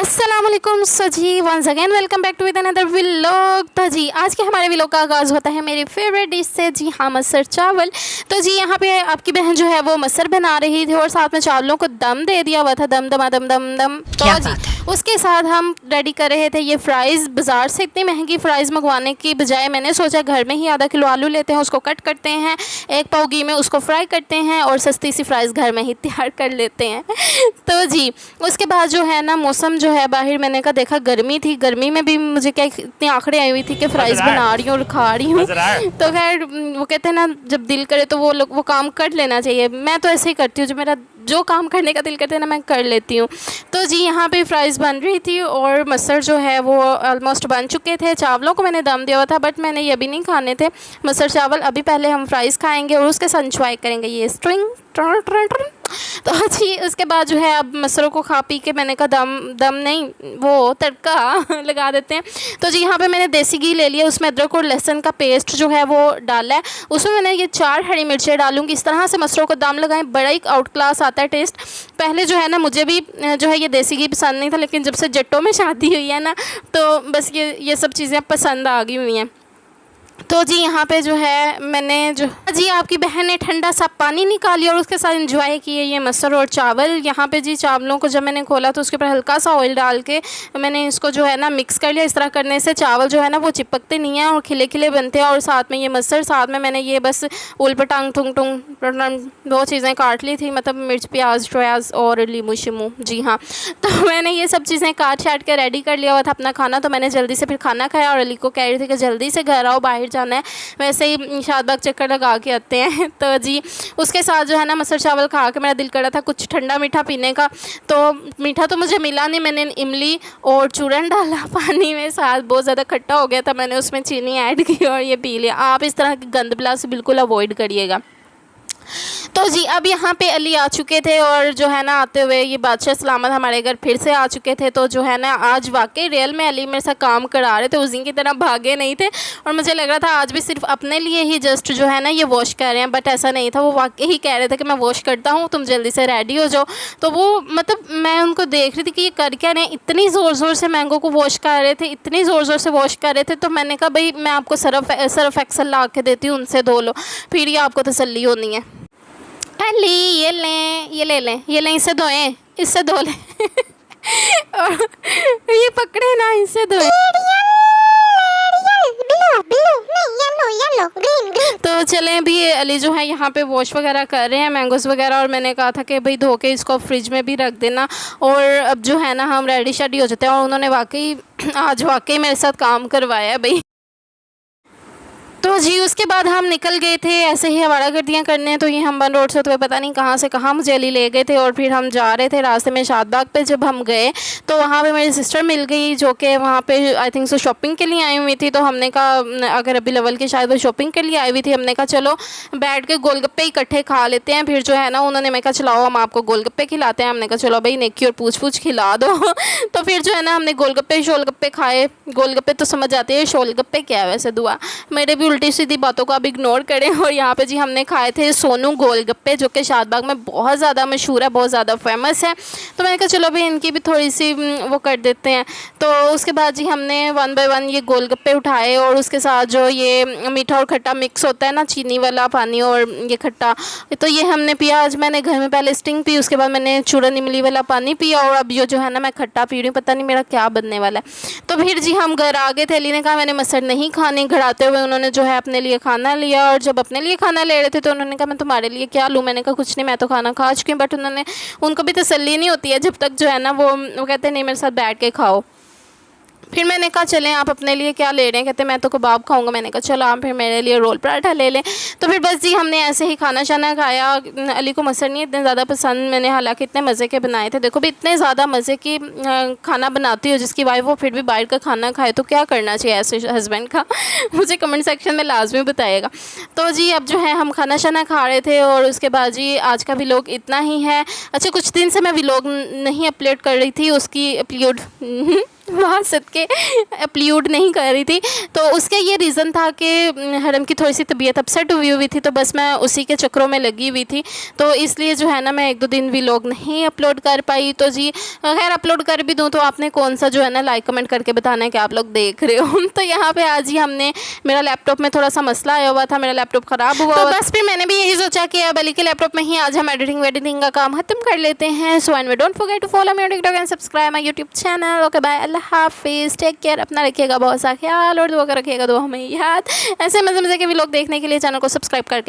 अस्सलामुअलैकुम। सो जी once again welcome back to with another vlog. तो जी आज के हमारे व्लॉग का आगाज़ होता है मेरी फेवरेट डिश से, जी हाँ, मसर चावल। तो जी यहाँ पे आपकी बहन जो है वो मसर बना रही थी और साथ में चावलों को दम दे दिया हुआ था, दम दम दम दम दम। तो जी उसके साथ हम रेडी कर रहे थे ये फ़्राइज़। बाज़ार से इतनी महंगी फ़्राइज़ मंगवाने की बजाय मैंने सोचा घर में ही आधा किलो आलू लेते हैं, उसको कट करते हैं, एक पाव घी में उसको फ्राई करते हैं और सस्ती सी फ़्राइज़ घर में ही तैयार कर लेते हैं। तो जी उसके बाद जो है ना मौसम जो है बाहर, मैंने कहा देखा गर्मी थी, गर्मी में भी मुझे क्या इतनी आंकड़े आई हुई थी कि फ़्राइज़ बना रही हूँ और खा रही हूँ। तो खैर वो कहते हैं ना जब दिल करे तो वो काम कर लेना चाहिए। मैं तो ऐसे ही करती हूँ, जो काम करने का दिल करता है ना मैं कर लेती हूँ। तो जी यहाँ पे फ़्राइज़ बन रही थी और मसर जो है वो ऑलमोस्ट बन चुके थे। चावलों को मैंने दम दिया हुआ था बट मैंने ये भी नहीं खाने थे मसर चावल। अभी पहले हम फ़्राइज़ खाएंगे और उसके साथ एंजॉय करेंगे ये स्ट्रिंग। तो जी उसके बाद जो है अब मसरों को खा पी के मैंने कहा दम नहीं वो तड़का लगा देते हैं। तो जी यहाँ पे मैंने देसी घी ले लिया, उसमें अदरक और लहसुन का पेस्ट जो है वो डाला है, उसमें मैंने ये 4 हरी मिर्चें डालूंगी। इस तरह से मसरों को दम लगाएं, बड़ा ही आउट क्लास आता है टेस्ट। पहले जो है ना मुझे भी जो है ये देसी घी पसंद नहीं था, लेकिन जब से जट्टों में शादी हुई है ना तो बस ये सब चीज़ें पसंद आ गई हुई हैं। तो जी यहाँ पे जो है मैंने जो जी आपकी बहन ने ठंडा सा पानी निकाली और उसके साथ एंजॉय किए ये मसर और चावल। यहाँ पे जी चावलों को जब मैंने खोला तो उसके ऊपर हल्का सा ऑयल डाल के मैंने इसको जो है ना मिक्स कर लिया। इस तरह करने से चावल जो है ना वो चिपकते नहीं हैं और खिले खिले बनते हैं। और साथ में ये मसर, साथ में मैंने ये बस उलपटांग टुंग टुंग 2 चीज़ें काट ली थी, मतलब मिर्च प्याज और लीमू शिमू। जी हाँ, तो मैंने ये सब चीज़ें काट छाट के रेडी कर लिया हुआ था अपना खाना। तो मैंने जल्दी से फिर खाना खाया और अली को कह रही थी कि जल्दी से घर आओ, बाहर जाना है, वैसे ही शादबाग चक्कर लगा के आते हैं। तो जी उसके साथ जो है ना मसर चावल खा के मेरा दिल कर रहा था कुछ ठंडा मीठा पीने का। तो मीठा तो मुझे मिला नहीं, मैंने इमली और चूरन डाला पानी में, साथ बहुत ज़्यादा खट्टा हो गया था, मैंने उसमें चीनी ऐड की और ये पी लिया। आप इस तरह की गंद बला से बिल्कुल अवॉइड करिएगा। तो जी अब यहाँ पे अली आ चुके थे और जो है ना आते हुए ये बादशाह सलामत हमारे घर फिर से आ चुके थे। तो जो है ना आज वाकई रियल में अली मेरे साथ काम करा रहे थे, उसी की तरह भागे नहीं थे। और मुझे लग रहा था आज भी सिर्फ अपने लिए ही जस्ट जो है ना ये वॉश कर रहे हैं, बट ऐसा नहीं था। वो वाकई ही कह रहे थे कि मैं वॉश करता हूँ, तुम जल्दी से रेडी हो जाओ। तो वो मतलब मैं उनको देख रही थी कि ये कर क्या रहे हैं, इतनी ज़ोर ज़ोर से मैंगो को वॉश कर रहे थे, इतनी ज़ोर ज़ोर से वॉश कर रहे थे। तो मैंने कहा भाई मैं आपको सर्फ एक्सल ला के देती हूँ, उनसे धो लो, फिर ये आपको तसल्ली होनी है। अली ये लें, ये लें, इससे धोएं, इससे धो लें। और ये पकड़े ना, इससे धोएं। तो चलें भी अली जो है यहाँ पे वॉश वगैरह कर रहे हैं मैंगोज़ वगैरह। और मैंने कहा था कि भाई धो के इसको फ्रिज में भी रख देना और अब जो है ना हम रेडी शेडी हो जाते हैं। और उन्होंने वाकई आज वाकई मेरे साथ काम करवाया है भाई। तो जी उसके बाद हम निकल गए थे ऐसे ही हवाला गर्दियाँ करने। तो ये हम बन रोड से तो पता नहीं कहाँ से कहाँ मुझे अली ले गए थे और फिर हम जा रहे थे रास्ते में शादबाग पे। जब हम गए तो वहाँ पे मेरी सिस्टर मिल गई जो कि वहाँ पे आई थिंक सो शॉपिंग के लिए आई हुई थी। तो हमने कहा अगर अभी लेवल की शायद वो शॉपिंग के लिए आई हुई थी, हमने कहा चलो बैठ के गोलगप्पे इकट्ठे खा लेते हैं। फिर जो है ना उन्होंने मैं कहा चलाओ हम आपको गोलगप्पे खिलाते हैं। हमने कहा चलो भाई नेकी और पूछ खिला दो। तो फिर जो है ना हमने गोलगप्पे शोलगप्पे खाए। गोलगप्पे तो समझ आते हैं, शोलगप्पे क्या है वैसे, दुआ मेरे भी उल्टी सीधी बातों को आप इग्नोर करें। और यहाँ पे जी हमने खाए थे सोनू गोलगप्पे जो कि शादबाग में बहुत ज़्यादा मशहूर है, बहुत ज़्यादा फेमस है। तो मैंने कहा चलो भाई इनकी भी थोड़ी सी वो कर देते हैं। तो उसके बाद जी हमने 1 बाय 1 ये गोलगप्पे उठाए और उसके साथ जो ये मीठा और खट्टा मिक्स होता है ना, चीनी वाला पानी और ये खट्टा, तो ये हमने पिया। आज मैंने घर में पहले स्टिंग पी, उसके बाद मैंने चूरन इमली वाला पानी पिया और अब जो है ना मैं खट्टा पी रही हूँ, पता नहीं मेरा क्या बनने वाला है। तो फिर जी हम घर आ गए थे। अली ने कहा मैंने मसर नहीं खानी, घर आते हुए उन्होंने जो है अपने लिए खाना लिया। और जब अपने लिए खाना ले रहे थे तो उन्होंने कहा मैं तुम्हारे लिए क्या लूँ। मैंने कहा कुछ नहीं, मैं तो खाना खा चुकी हूँ। बट उनको भी तसल्ली नहीं होती है जब तक जो है ना वो कहते हैं नहीं मेरे साथ बैठ के खाओ। फिर मैंने कहा चलें आप अपने लिए क्या ले रहे हैं, कहते मैं तो कबाब खाऊंगा। मैंने कहा चलो आप फिर मेरे लिए रोल पराठा ले लें। तो फिर बस जी हमने ऐसे ही खाना शाना खाया। अली को मसर नहीं इतने ज़्यादा पसंद, मैंने हालांकि इतने मज़े के बनाए थे। देखो भी इतने ज़्यादा मज़े की खाना बनाती हो जिसकी वाइफ वो फिर भी बाहर का खाना खाए तो क्या करना चाहिए ऐसे हस्बैंड का। मुझे कमेंट सेक्शन में लाजमी बताइएगा। तो जी अब जो है हम खाना शाना खा रहे थे और उसके बाद जी आज का व्लॉग इतना ही है। अच्छा कुछ दिन से मैं व्लॉग नहीं अपलोड कर रही थी, उसकी अपलोड वहाँ सद के अपलोड नहीं कर रही थी। तो उसका ये रीज़न था कि हरम की थोड़ी सी तबीयत अपसेट हुई थी, तो बस मैं उसी के चक्रों में लगी हुई थी, तो इसलिए जो है ना मैं 1-2 दिन व्लॉग नहीं अपलोड कर पाई। तो जी खैर अपलोड कर भी दूँ तो आपने कौन सा जो है ना लाइक कमेंट करके बताना है कि आप लोग देख रहे हो। तो यहाँ पे आज ही हमने मेरा लैपटॉप में थोड़ा सा मसला आया हुआ था, मेरा लैपटॉप ख़राब हुआ, तो बस फिर मैंने भी यही सोचा कि अब अली के लैपटॉप में ही आज हम एडिटिंग का काम खत्म कर लेते हैं। So and we don't forget to follow me on TikTok and subscribe my YouTube channel. Okay bye, अल्लाह हाफिज़, टेक केयर, अपना रखिएगा बहुत सा ख्याल और दुआ कर रखिएगा, दुआ हमें याद। ऐसे मज़े मज़े के व्लॉग देखने के लिए चैनल को सब्सक्राइब करके